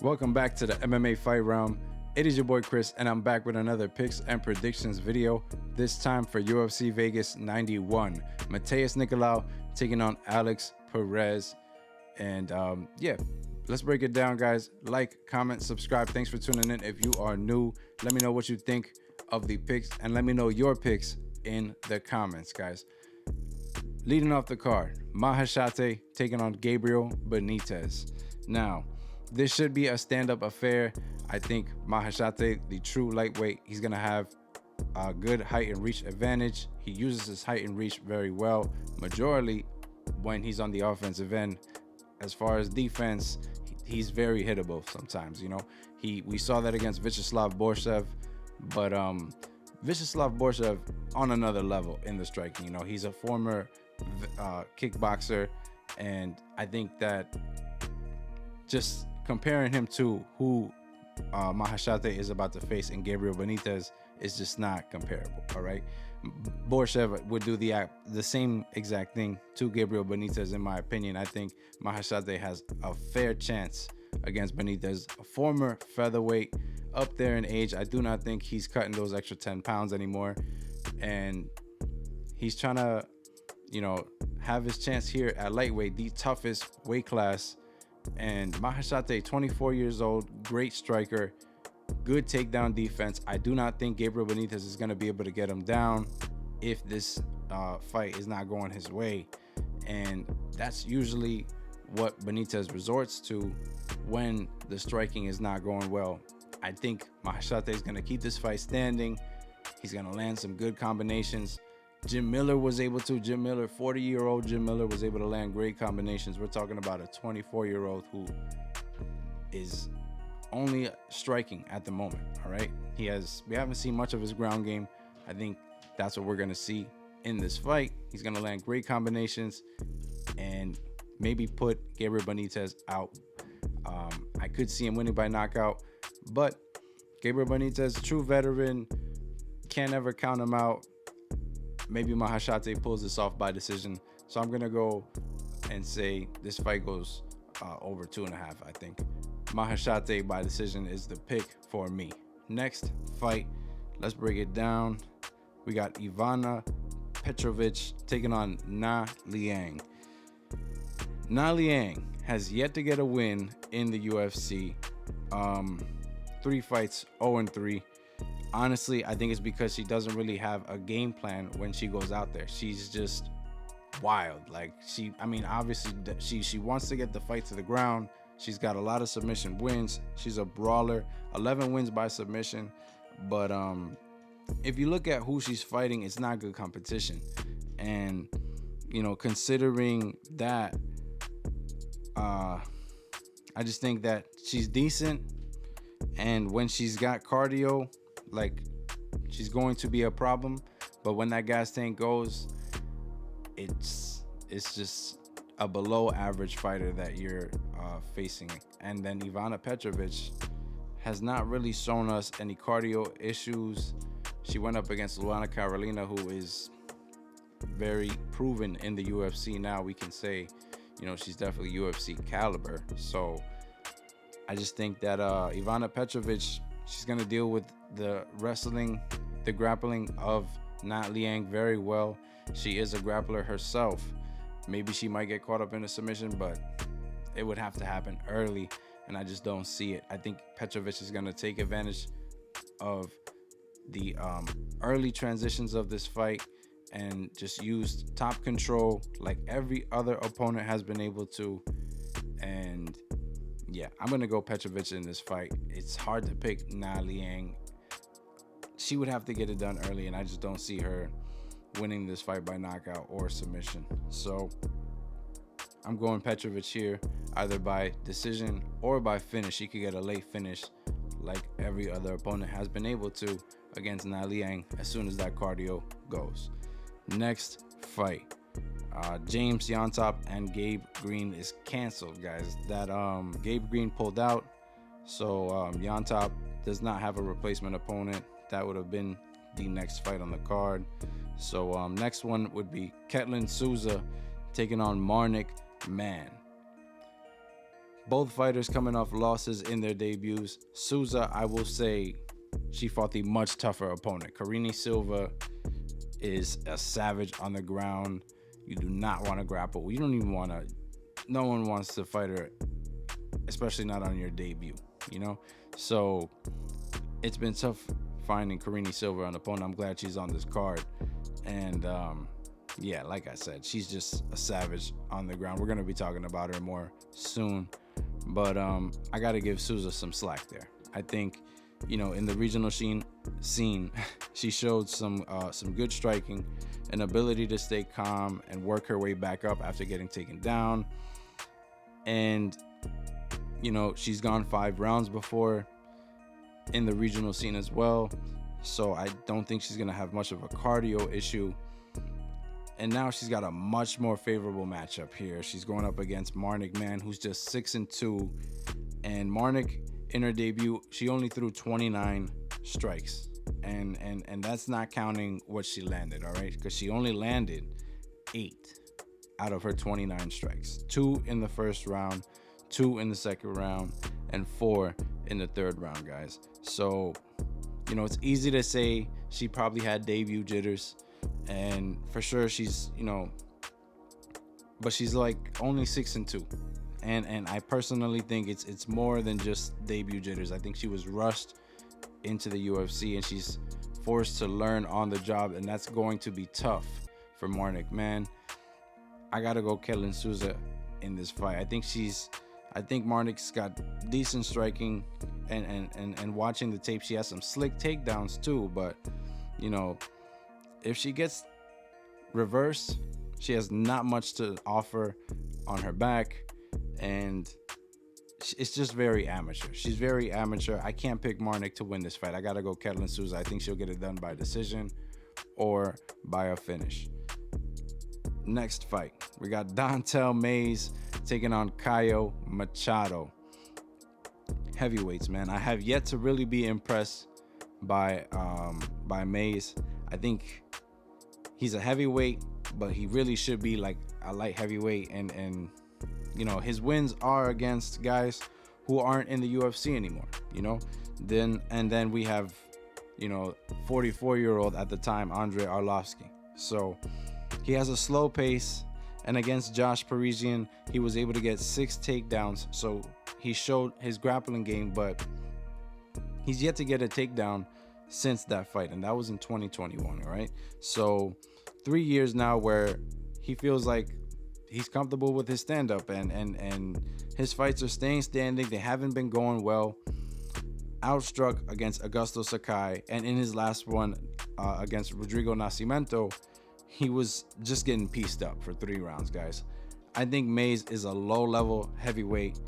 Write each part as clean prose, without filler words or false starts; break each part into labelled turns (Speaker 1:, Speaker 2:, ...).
Speaker 1: Welcome back to the MMA Fight Realm. It is your boy Chris, and I'm back with another picks and predictions video. This time for UFC Vegas 91. Matheus Nicolau taking on Alex Perez. And yeah, let's break it down, guys. Like, comment, subscribe. Thanks for tuning in. If you are new, let me know what you think of the picks, and let me know your picks in the comments, guys. Leading off the card, Maheshate taking on Gabriel Benitez. Now, this should be a stand-up affair. I think Maheshate, the true lightweight, he's going to have a good height and reach advantage. He uses his height and reach very well, majorly when he's on the offensive end. As far as defense, he's very hittable sometimes, you know. We saw that against Vyacheslav Borshchev, but Vyacheslav Borshchev on another level in the striking. You know, he's a former kickboxer, and I think that just comparing him to who Maheshate is about to face in Gabriel Benitez is just not comparable. All right, Borshchev would do the same exact thing to Gabriel Benitez. In my opinion, I think Maheshate has a fair chance against Benitez, a former featherweight, up there in age. I do not think he's cutting those extra 10 pounds anymore, and he's trying to, you know, have his chance here at lightweight, the toughest weight class. And Maheshate, 24 years old, great striker, good takedown defense. I do not think Gabriel Benitez is going to be able to get him down if this fight is not going his way. And that's usually what Benitez resorts to when the striking is not going well. I think Maheshate is going to keep this fight standing. He's going to land some good combinations. Jim Miller was able to. 40-year-old Jim Miller was able to land great combinations. We're talking about a 24-year-old who is only striking at the moment, all right? We haven't seen much of his ground game. I think that's what we're going to see in this fight. He's going to land great combinations and maybe put Gabriel Benitez out. I could see him winning by knockout, but Gabriel Benitez, true veteran, can't ever count him out. Maybe Maheshate pulls this off by decision. So I'm going to go and say this fight goes over 2.5, I think. Maheshate by decision is the pick for me. Next fight, let's break it down. We got Ivana Petrovic taking on Liang. Liang has yet to get a win in the UFC. 3 fights, 0-3. Honestly, I think it's because she doesn't really have a game plan when she goes out there. She's just wild. Like, obviously she wants to get the fight to the ground. She's got a lot of submission wins. She's a brawler. 11 wins by submission. But if you look at who she's fighting, it's not good competition. And, you know, considering that, I just think that she's decent. And when she's got cardio, like, she's going to be a problem. But when that gas tank goes, it's just a below average fighter that you're facing. And then Ivana Petrovic has not really shown us any cardio issues. She went up against Luana Carolina, who is very proven in the UFC now. We can say, you know, she's definitely UFC caliber. So I just think that Ivana Petrovic, she's going to deal with the wrestling, the grappling of Liang very well. She is a grappler herself. Maybe she might get caught up in a submission, but it would have to happen early, and I just don't see it. I think Petrovic is going to take advantage of the early transitions of this fight and just use top control like every other opponent has been able to. And yeah, I'm going to go Petrovic in this fight. It's hard to pick Liang. She would have to get it done early, and I just don't see her winning this fight by knockout or submission. So I'm going Petrovic here, either by decision or by finish. She could get a late finish like every other opponent has been able to against Liang as soon as that cardio goes. Next fight, James Jhonata and Gabe Green is canceled, guys. That Gabe Green pulled out, so Jhonata does not have a replacement opponent. That would have been the next fight on the card. So next one would be Ketlen Souza taking on Marnic Mann. Both fighters coming off losses in their debuts. Souza, I will say, she fought the much tougher opponent. Karine Silva is a savage on the ground. You do not want to grapple. You don't even want to. No one wants to fight her, especially not on your debut, you know? So it's been tough finding Karine Silva an opponent. I'm glad she's on this card. And yeah, like I said, she's just a savage on the ground. We're going to be talking about her more soon. But I got to give Souza some slack there. I think, you know, in the regional scene, she showed some good striking, an ability to stay calm and work her way back up after getting taken down. And, you know, she's gone 5 rounds before in the regional scene as well. So I don't think she's going to have much of a cardio issue. And now she's got a much more favorable matchup here. She's going up against Marnic, Mann, who's just 6-2. And Marnic, in her debut, she only threw 29 strikes. And that's not counting what she landed, all right? Because she only landed 8 out of her 29 strikes. 2 in the first round, 2 in the second round, and 4 in the third round, guys. So, you know, it's easy to say she probably had debut jitters. And for sure she's, you know, but she's like only 6-2. And I personally think it's more than just debut jitters. I think she was rushed into the UFC and she's forced to learn on the job, and that's going to be tough for Marnic, man. I gotta go Ketlen Souza in this fight. I think Marnic's got decent striking, and watching the tape, she has some slick takedowns too. But, you know, if she gets reversed, she has not much to offer on her back, and it's just very amateur. She's very amateur. I can't pick Marnic to win this fight. I gotta go Ketlen Souza. I think she'll get it done by decision or by a finish. Next fight, we got Dontale taking on Caio Machado. Heavyweights, man. I have yet to really be impressed by Mays. I think he's a heavyweight, but he really should be like a light heavyweight. And you know, his wins are against guys who aren't in the UFC anymore, you know. Then we have, you know, 44-year-old at the time, Andrei Arlovski. So he has a slow pace, and against Josh Parisian, he was able to get 6 takedowns. So he showed his grappling game, but he's yet to get a takedown since that fight, and that was in 2021, all right? So 3 years now where he feels like he's comfortable with his stand-up, and his fights are staying standing. They haven't been going well. Outstruck against Augusto Sakai, and in his last one against Rodrigo Nascimento, he was just getting pieced up for 3 rounds, guys. I think Mays is a low-level heavyweight,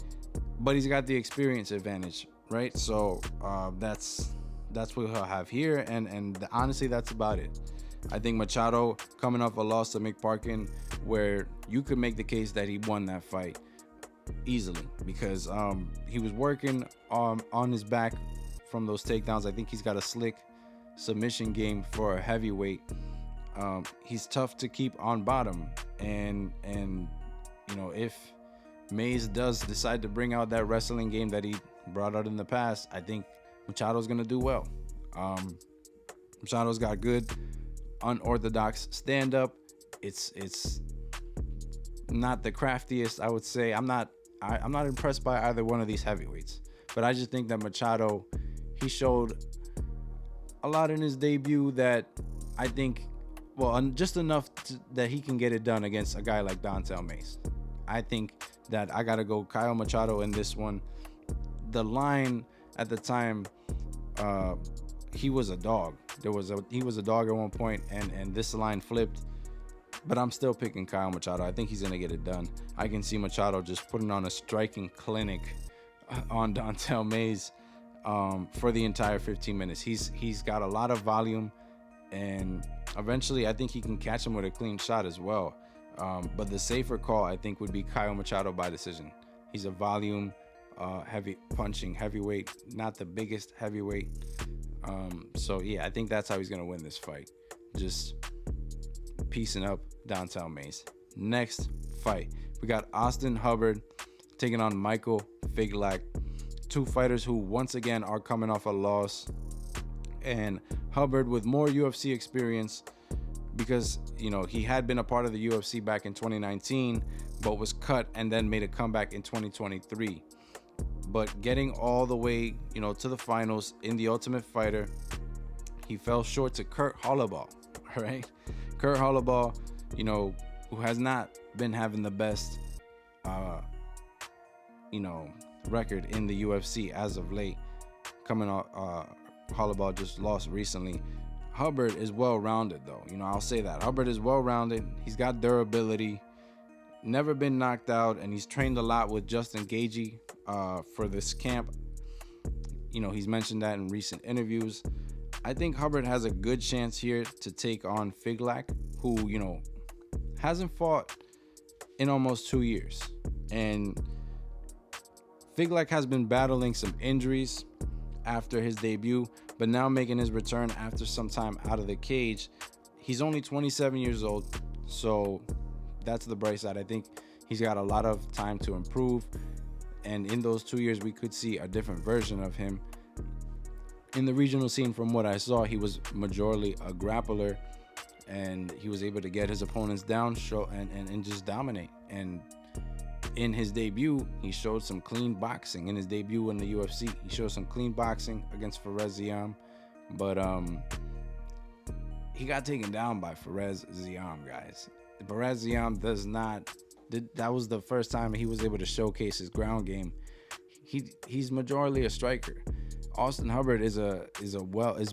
Speaker 1: but he's got the experience advantage, right? So that's what he'll have here, and honestly, that's about it. I think Machado coming off a loss to Mick Parkin, where you could make the case that he won that fight easily, because he was working on his back from those takedowns. I think he's got a slick submission game for a heavyweight. He's tough to keep on bottom, and you know, if Mays does decide to bring out that wrestling game that he brought out in the past, I think Machado's gonna do well. Machado's got good unorthodox stand-up. It's not the craftiest, I would say. I'm not impressed by either one of these heavyweights, but I just think that Machado, he showed a lot in his debut that I think, well, just enough that he can get it done against a guy like Dontale Mays. I think that I gotta go Caio Machado in this one. The line at the time, he was a dog. He was a dog at one point, and this line flipped. But I'm still picking Caio Machado. I think he's gonna get it done. I can see Machado just putting on a striking clinic on Dontale Mays for the entire 15 minutes. He's got a lot of volume, and eventually I think he can catch him with a clean shot as well. But the safer call, I think, would be Caio Machado by decision. He's a volume, heavy punching heavyweight, not the biggest heavyweight. So yeah, I think that's how he's gonna win this fight. Just piecing up Dontale Mays. Next fight, we got Austen Hubbard taking on Michael Figlak. Two fighters who once again are coming off a loss. And Hubbard with more UFC experience because, he had been a part of the UFC back in 2019, but was cut and then made a comeback in 2023. But getting all the way, to the finals in the Ultimate Fighter, he fell short to Kurt Holloway, right? Kurt Holloway, who has not been having the best, record in the UFC as of late. Coming off, Holloway just lost recently. Hubbard is well-rounded, though. I'll say that. Hubbard is well-rounded. He's got durability, never been knocked out, and he's trained a lot with Justin Gaethje for this camp. He's mentioned that in recent interviews. I think Hubbard has a good chance here to take on Figlak, who, hasn't fought in almost 2 years. And Figlak has been battling some injuries after his debut, but now making his return after some time out of the cage. He's only 27 years old, so that's the bright side. I think he's got a lot of time to improve, and in those 2 years we could see a different version of him. In the regional scene, from what I saw, he was majorly a grappler, and he was able to get his opponents down, and just dominate. And in his debut, he showed some clean boxing. In his debut in the UFC, he showed some clean boxing against Perez, but he got taken down by Perez, guys. Perez does not. That was the first time he was able to showcase his ground game. He's majorly a striker. Austen Hubbard is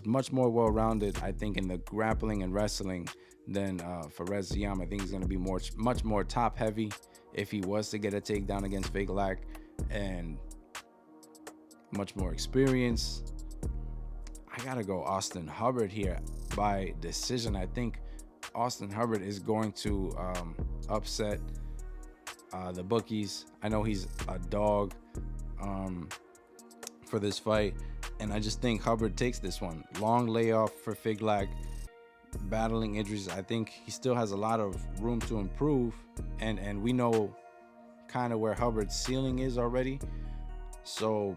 Speaker 1: much more well-rounded, I think, in the grappling and wrestling than Perez. I think he's going to be much more top-heavy if he was to get a takedown against Figlak, and much more experience. I gotta go Austen Hubbard here by decision. I think Austen Hubbard is going to upset the bookies. I know he's a dog for this fight, and I just think Hubbard takes this one. Long layoff for Figlak, battling injuries. I think he still has a lot of room to improve, and we know kind of where Hubbard's ceiling is already. So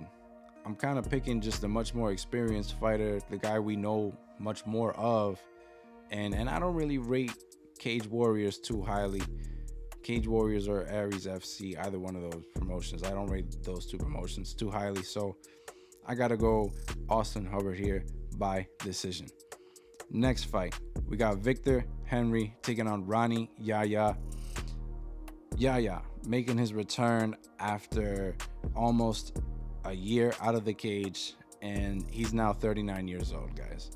Speaker 1: I'm kind of picking just a much more experienced fighter, the guy we know much more of, and I don't really rate Cage Warriors too highly. Cage Warriors or Aries FC, either one of those promotions. I don't rate those two promotions too highly, so I gotta go Austen Hubbard here by decision. Next fight, we got Victor Henry taking on Rani Yahya. Yahya making his return after almost a year out of the cage, and he's now 39 years old, guys.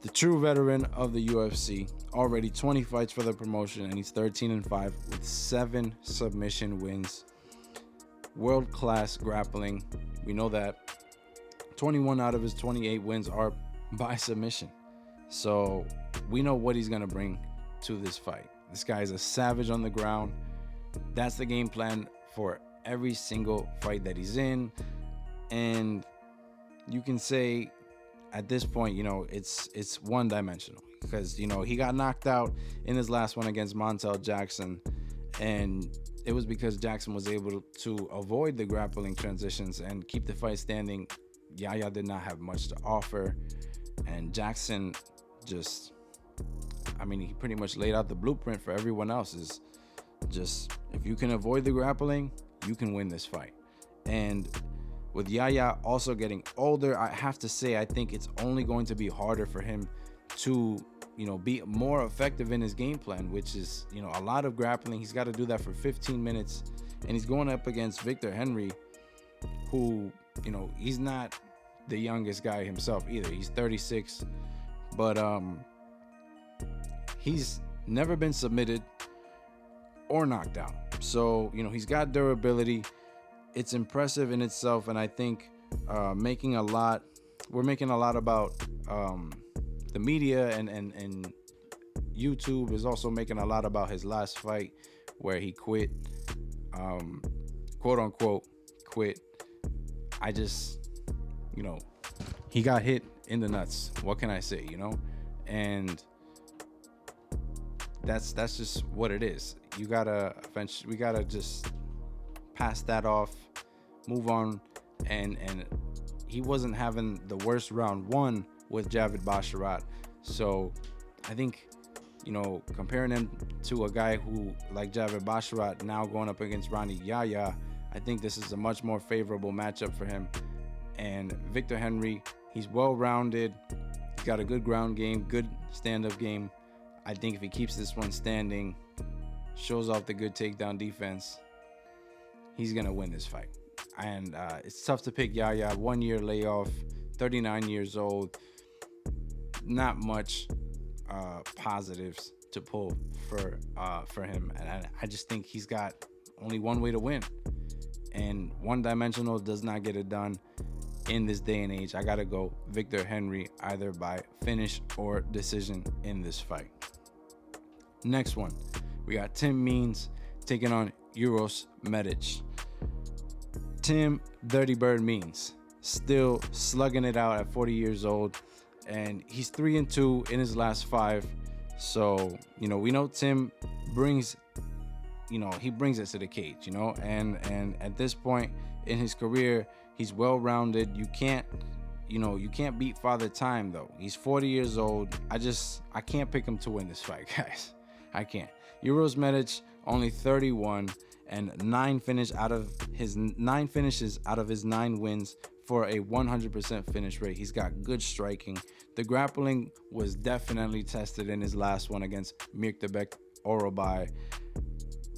Speaker 1: The true veteran of the UFC, already 20 fights for the promotion, and he's 13-5 with 7 submission wins. World-class grappling. We know that 21 out of his 28 wins are by submission. So we know what he's going to bring to this fight. This guy is a savage on the ground. That's the game plan for every single fight that he's in. And you can say at this point, it's one-dimensional because, he got knocked out in his last one against Montel Jackson, and it was because Jackson was able to avoid the grappling transitions and keep the fight standing. Yahya did not have much to offer, and Jackson he pretty much laid out the blueprint for everyone else. Is just, if you can avoid the grappling, you can win this fight. And with Yahya also getting older, I have to say, I think it's only going to be harder for him to, be more effective in his game plan, which is, a lot of grappling. He's got to do that for 15 minutes. And he's going up against Victor Henry, who, he's not the youngest guy himself either. He's 36, but he's never been submitted or knocked out. So, he's got durability. It's impressive in itself, and I think we're making a lot about the media, and YouTube is also making a lot about his last fight where he quit, quote unquote quit. I just, he got hit in the nuts. What can I say, and that's just what it is. We gotta just pass that off, move on, and he wasn't having the worst round one with Javid Basharat. So I think, you know, comparing him to a guy who like Javid Basharat now going up against Rani Yahya, I think this is a much more favorable matchup for him. And Victor Henry, he's well-rounded. He's got a good ground game, good stand-up game. I think if he keeps this one standing, shows off the good takedown defense, he's going to win this fight. And it's tough to pick Yahya. 1 year layoff, 39 years old. Not much positives to pull for him. And I just think he's got only one way to win. And one-dimensional does not get it done in this day and age. I got to go Victor Henry, either by finish or decision in this fight. Next one, we got Tim Means taking on Uros Medic. Tim Dirty Bird Means still slugging it out at 40 years old, and he's 3-2 in his last 5. So, you know, we know Tim brings, you know, he brings it to the cage, you know, and at this point in his career, he's well-rounded. You can't beat Father Time, though. He's 40 years old. I can't pick him to win this fight, guys. I can't. Uros Medic, only 31, and 9 finishes out of his 9 wins for a 100% finish rate. He's got good striking. The grappling was definitely tested in his last one against Mirktabek Orobai,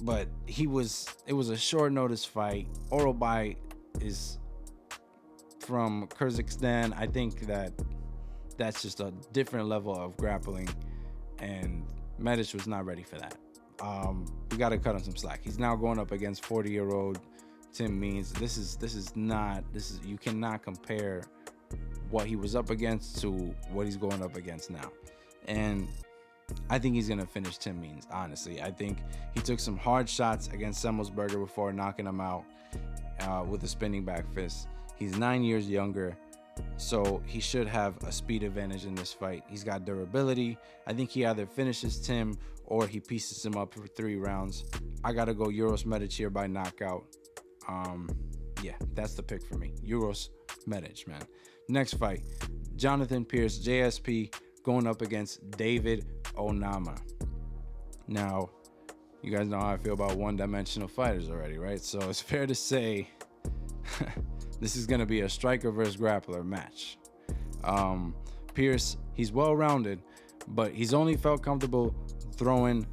Speaker 1: but it was a short notice fight. Orobai is from Kyrgyzstan. I think that's just a different level of grappling, and Medic was not ready for that. We got to cut him some slack. He's now going up against 40-year-old Tim Means. You cannot compare what he was up against to what he's going up against now. And I think he's going to finish Tim Means, honestly. I think he took some hard shots against Semmelsberger before knocking him out with a spinning back fist. He's 9 years younger, so he should have a speed advantage in this fight. He's got durability. I think he either finishes Tim or he pieces him up for 3 rounds. I got to go Uros Medic here by knockout. Yeah, that's the pick for me. Uros Medic, man. Next fight, Jonathan Pearce, JSP, going up against David Onama. Now, you guys know how I feel about one-dimensional fighters already, right? So it's fair to say this is going to be a striker versus grappler match. Pearce, he's well-rounded, but he's only felt comfortable throwing,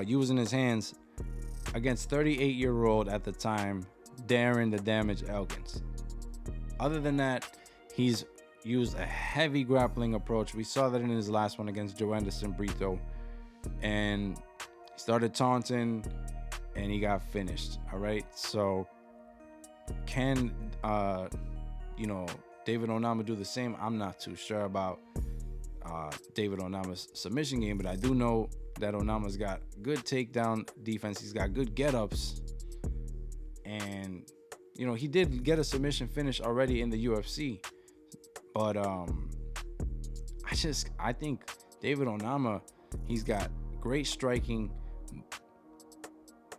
Speaker 1: using his hands against 38-year-old at the time, Darren the Damage Elkins. Other than that, he's used a heavy grappling approach. We saw that in his last one against Joanderson Brito, and he started taunting and he got finished. All right, so can David Onama do the same? I'm not too sure about David Onama's submission game, but I do know that Onama's got good takedown defense. He's got good get-ups, and you know, he did get a submission finish already in the UFC. But I think David Onama, he's got great striking.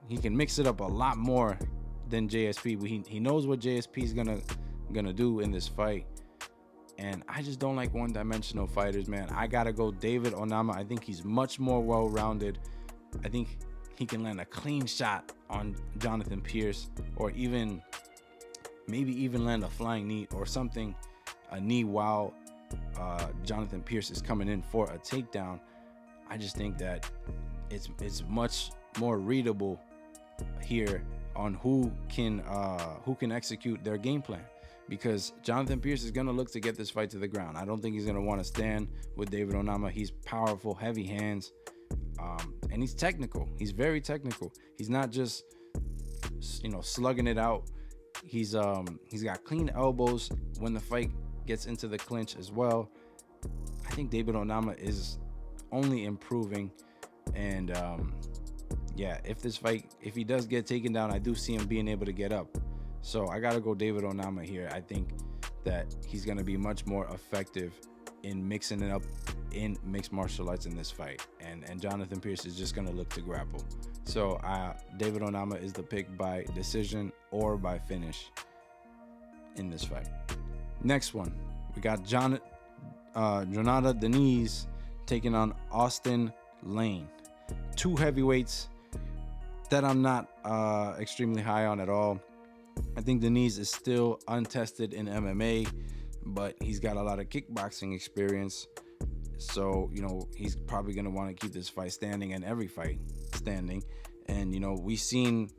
Speaker 1: He can mix it up a lot more than JSP, but he knows what JSP is gonna do in this fight. And I just don't like one-dimensional fighters, man. I gotta go David Onama. I think he's much more well-rounded. I think he can land a clean shot on Jonathan Pearce, or maybe even land a flying knee or something, a knee while Jonathan Pearce is coming in for a takedown. I just think that it's much more readable here on who can execute their game plan, because Jonathan Pearce is going to look to get this fight to the ground. I don't think he's going to want to stand with David Onama. He's powerful, heavy hands, and he's technical. He's very technical. He's not just, slugging it out. He's got clean elbows when the fight gets into the clinch as well. I think David Onama is only improving, and if he does get taken down, I do see him being able to get up. So I gotta go David Onama here. I think that he's gonna be much more effective in mixing it up in mixed martial arts in this fight. And Jonathan Pearce is just going to look to grapple. So David Onama is the pick by decision or by finish in this fight. Next one, we got Jhonata Diniz taking on Austen Lane. Two heavyweights that I'm not extremely high on at all. I think Diniz is still untested in MMA, but he's got a lot of kickboxing experience. So, you know, he's probably going to want to keep this fight standing and every fight standing. And, you know, we've seen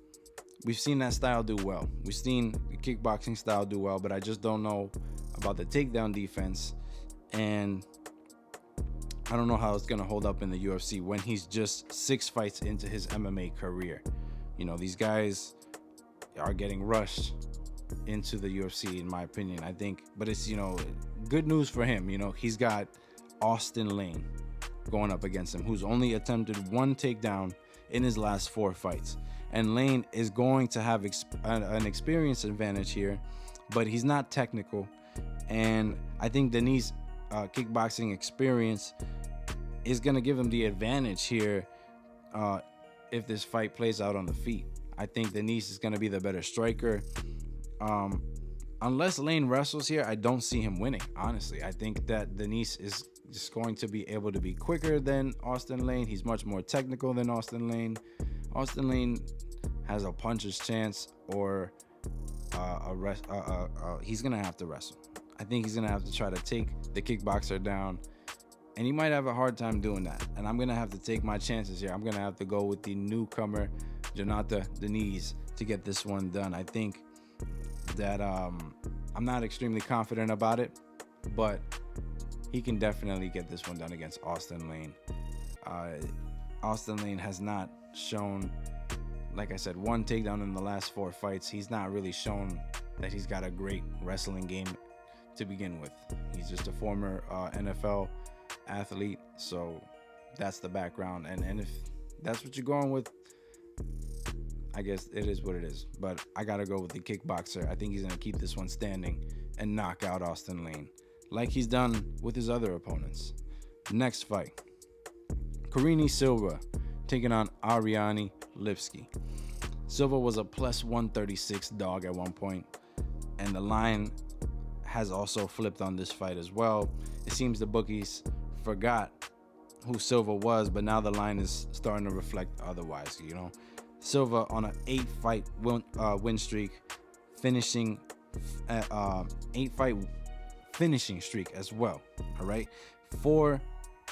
Speaker 1: that style do well. We've seen the kickboxing style do well, but I just don't know about the takedown defense. And I don't know how it's going to hold up in the UFC when he's just 6 fights into his MMA career. You know, these guys are getting rushed into the UFC, in my opinion, I think. But it's, you know, good news for him. You know, he's got Austen Lane going up against him, who's only attempted 1 takedown in his last 4 fights. And Lane is going to have an experience advantage here, but he's not technical. And I think Diniz' kickboxing experience is going to give him the advantage here if this fight plays out on the feet. I think Diniz is going to be the better striker. Unless Lane wrestles here, I don't see him winning, honestly. I think that Diniz is just going to be able to be quicker than Austen Lane. He's much more technical than Austen Lane. Austen Lane has a puncher's chance or he's going to have to wrestle. I think he's going to have to try to take the kickboxer down, and he might have a hard time doing that. And I'm going to have to take my chances here. I'm going to have to go with the newcomer, Jhonata Diniz, to get this one done. I think that I'm not extremely confident about it, but he can definitely get this one done against Austen Lane. Austen Lane has not shown, like I said, 1 takedown in the last 4 fights. He's not really shown that he's got a great wrestling game to begin with. He's just a former NFL athlete, so that's the background. And if that's what you're going with, I guess it is what it is. But I gotta go with the kickboxer. I think he's gonna keep this one standing and knock out Austen Lane, like he's done with his other opponents. Next fight, Karine Silva taking on Ariane Lipski. Silva was a plus 136 dog at one point, and the line has also flipped on this fight as well. It seems the bookies forgot who Silva was, but now the line is starting to reflect otherwise. You know, Silva on an 8-fight win streak, finishing 8-fight finishing streak as well. All right, 4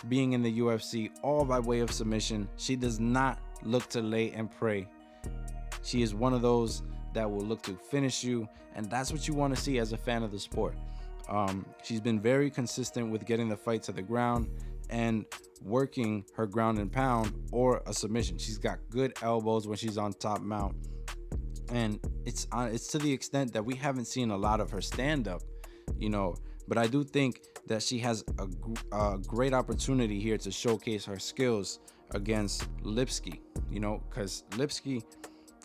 Speaker 1: being in the UFC, all by way of submission. She does not look to lay and pray. She is one of those that will look to finish you, and that's what you want to see as a fan of the sport. She's been very consistent with getting the fight to the ground and working her ground and pound or a submission. She's got good elbows when she's on top mount, and it's to the extent that we haven't seen a lot of her stand up, you know. But I do think that she has a great opportunity here to showcase her skills against Lipski, you know, because Lipski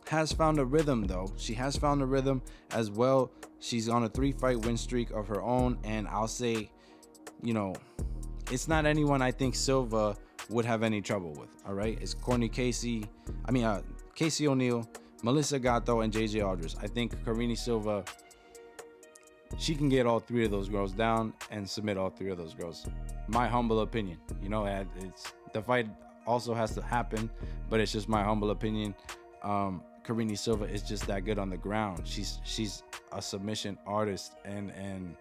Speaker 1: has found a rhythm, though. She has found a rhythm as well. She's on a 3-fight win streak of her own, and I'll say, you know, it's not anyone I think Silva would have any trouble with. All right, it's Casey O'Neill, Melissa Gatto, and JJ Aldris. I think Karine Silva, she can get all 3 of those girls down and submit all 3 of those girls. My humble opinion. You know, it's the fight also has to happen, but it's just my humble opinion. Karine Silva is just that good on the ground. She's a submission artist, and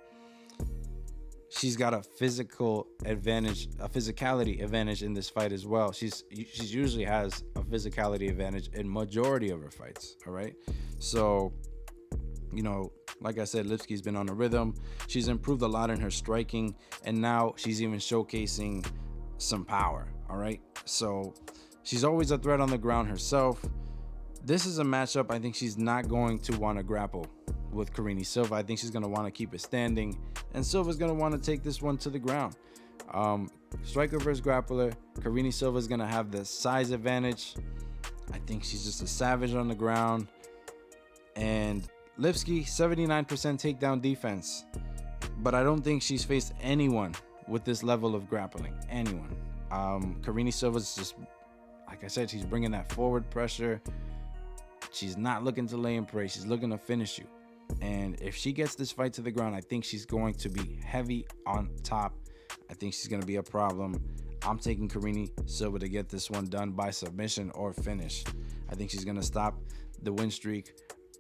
Speaker 1: she's got a physical advantage, a physicality advantage in this fight as well. She usually has a physicality advantage in majority of her fights. All right, so, you know, like I said, Lipski's been on a rhythm. She's improved a lot in her striking, and now she's even showcasing some power. All right, so she's always a threat on the ground herself. This is a matchup I think she's not going to want to grapple with Karine Silva. I think she's going to want to keep it standing, and Silva's going to want to take this one to the ground. Striker versus grappler, Karine Silva is going to have the size advantage. I think she's just a savage on the ground. And Lipski, 79% takedown defense, but I don't think she's faced anyone with this level of grappling. Anyone. Karine Silva's just, like I said, she's bringing that forward pressure. She's not looking to lay in parade. She's looking to finish you. And if she gets this fight to the ground, I think she's going to be heavy on top. I think she's going to be a problem. I'm taking Karine Silva to get this one done by submission or finish. I think she's going to stop the win streak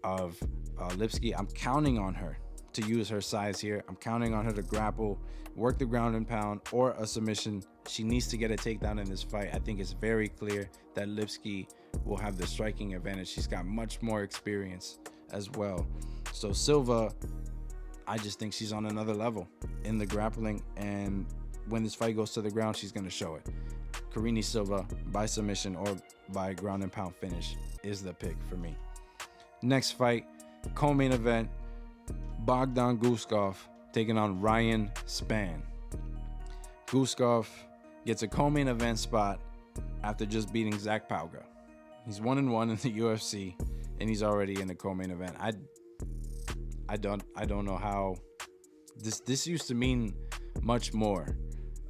Speaker 1: of Lipski. I'm counting on her to use her size here. I'm counting on her to grapple, work the ground and pound, or a submission. She needs to get a takedown in this fight. I think it's very clear that Lipski will have the striking advantage. She's got much more experience as well. So Silva, I just think she's on another level in the grappling, and when this fight goes to the ground, she's going to show it. Karine Silva by submission or by ground and pound finish is the pick for me. Next fight, co-main event, Bogdan Guskov taking on Ryan Spann. Guskov gets a co-main event spot after just beating Zach Pauga. He's 1-1 in the UFC, and he's already in the co-main event. I don't know how this used to mean much more,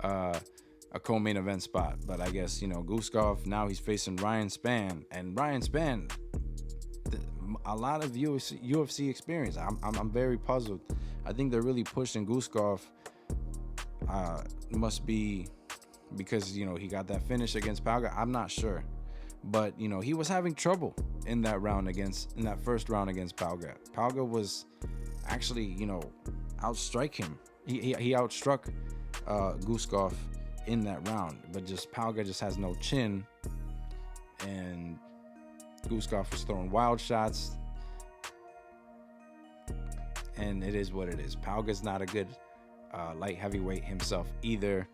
Speaker 1: a co-main event spot, but I guess, you know, Guskov, now he's facing Ryan Spann, and Ryan Spann, a lot of UFC experience. I'm very puzzled. I think they're really pushing Guskov. Must be because, you know, he got that finish against Pauga. I'm not sure, but, you know, he was having trouble in that first round against Pauga. Pauga was actually, you know, outstrike him. He outstruck Guskov in that round, but just Pauga just has no chin, and Guskov was throwing wild shots, and it is what it is. Pauga's not a good light heavyweight himself either.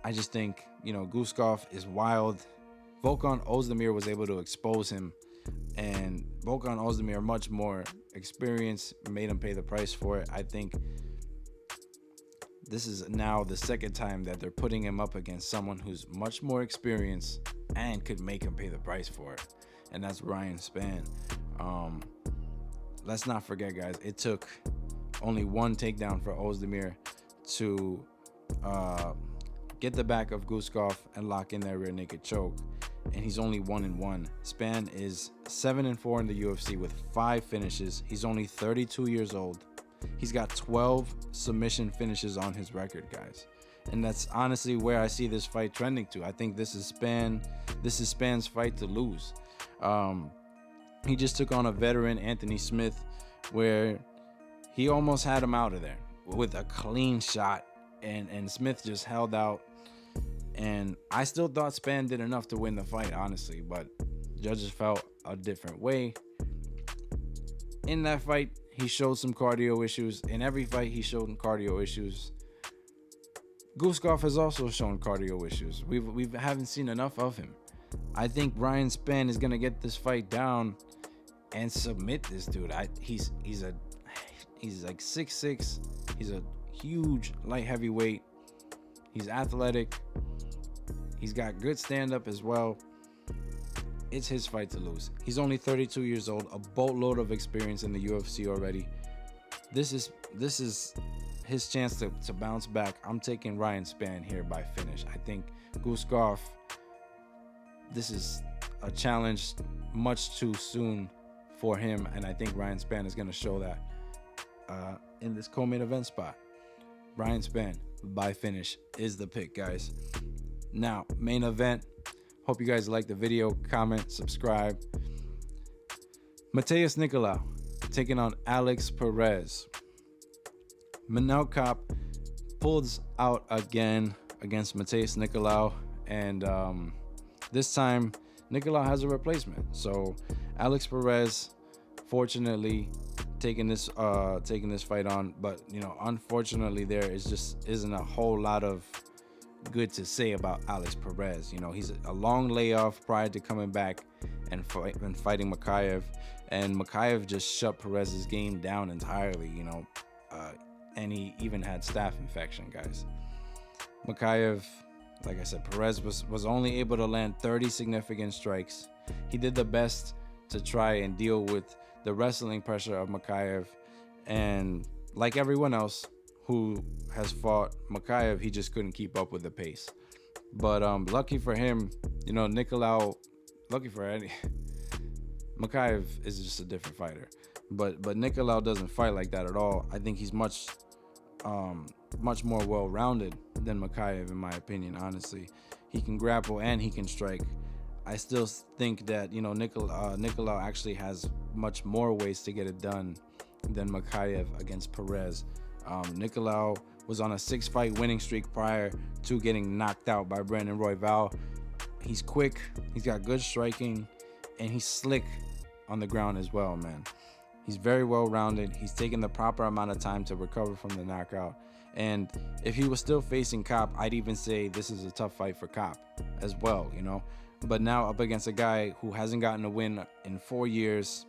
Speaker 1: I just think, you know, Guskov is wild. Volkan Ozdemir was able to expose him, and Volkan Ozdemir, much more experience, made him pay the price for it. I think this is now the second time that they're putting him up against someone who's much more experienced and could make him pay the price for it, and that's Ryan Spann. Let's not forget, guys, it took only one takedown for Ozdemir to get the back of Guskov and lock in that rear naked choke, and he's only 1-1. Spann is 7-4 in the UFC with 5 finishes. He's only 32 years old. He's got 12 submission finishes on his record, guys, and that's honestly where I see this fight trending to. I think this is Spann's fight to lose. He just took on a veteran, Anthony Smith, where he almost had him out of there with a clean shot, and Smith just held out. And I still thought Spann did enough to win the fight, honestly, but judges felt a different way. In that fight, he showed some cardio issues. In every fight, he showed cardio issues. Guskov has also shown cardio issues. We haven't seen enough of him. I think Ryan Spann is gonna get this fight down and submit this dude. He's like 6'6". He's a huge light heavyweight. He's athletic. He's got good stand-up as well. It's his fight to lose. He's only 32 years old, a boatload of experience in the UFC already. This is his chance to bounce back. I'm taking Ryan Spann here by finish. I think Guskov, this is a challenge much too soon for him, and I think Ryan Spann is going to show that in this co-main event spot. Ryan Spann by finish is the pick, guys. Now, main event. Hope you guys like the video. Comment, subscribe. Matheus Nicolau taking on Alex Perez. Manel Cop pulls out again against Matheus Nicolau, and this time Nicolau has a replacement. So Alex Perez, fortunately, taking this fight on, but you know, unfortunately, there isn't a whole lot of good to say about Alex Perez. You know, he's a long layoff prior to coming back and fighting Makhachev, and Makhachev just shut Perez's game down entirely. You know, and he even had staph infection, guys. Makhachev, like I said, Perez was only able to land 30 significant strikes. He did the best to try and deal with the wrestling pressure of Makhachev, and like everyone else who has fought Makhachev, he just couldn't keep up with the pace. But lucky for him, you know, Nicolau, lucky for any, Makhachev is just a different fighter. But Nicolau doesn't fight like that at all. I think he's much more well-rounded than Makhachev, in my opinion, honestly. He can grapple and he can strike. I still think that, you know, Nicolau actually has much more ways to get it done than Makhachev against Perez. Nicolau was on a 6-fight winning streak prior to getting knocked out by Brandon Royval. He's quick, he's got good striking, and he's slick on the ground as well, man. He's very well-rounded. He's taken the proper amount of time to recover from the knockout. And if he was still facing Kopp, I'd even say this is a tough fight for Kopp as well, you know. But now up against a guy who hasn't gotten a win in 4 years,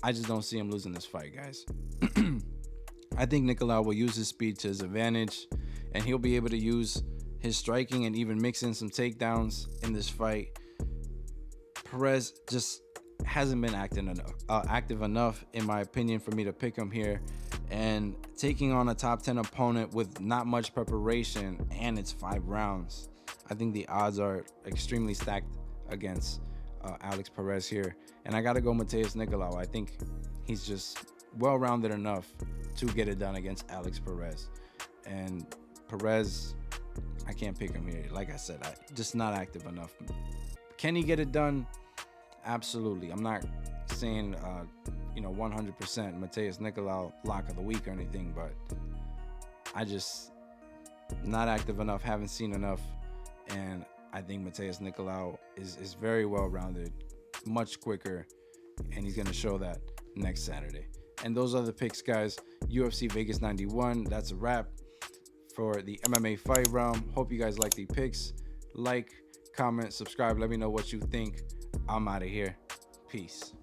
Speaker 1: I just don't see him losing this fight, guys. I think Nicolau will use his speed to his advantage, and he'll be able to use his striking and even mix in some takedowns in this fight. Perez just hasn't been active enough, in my opinion, for me to pick him here. And taking on a top 10 opponent with not much preparation, and it's 5 rounds, I think the odds are extremely stacked against Alex Perez here. And I got to go Matheus Nicolau. I think he's just well-rounded enough to get it done against Alex Perez. And Perez, I can't pick him here. Like I said, just not active enough. Can he get it done? Absolutely. I'm not saying, 100% Matheus Nicolau lock of the week or anything, but I just not active enough, haven't seen enough. And I think Matheus Nicolau is very well-rounded, much quicker, and he's going to show that next Saturday. And those are the picks, guys. UFC Vegas 91, that's a wrap for the MMA fight realm. Hope you guys like the picks. Like, comment, subscribe. Let me know what you think. I'm out of here. Peace.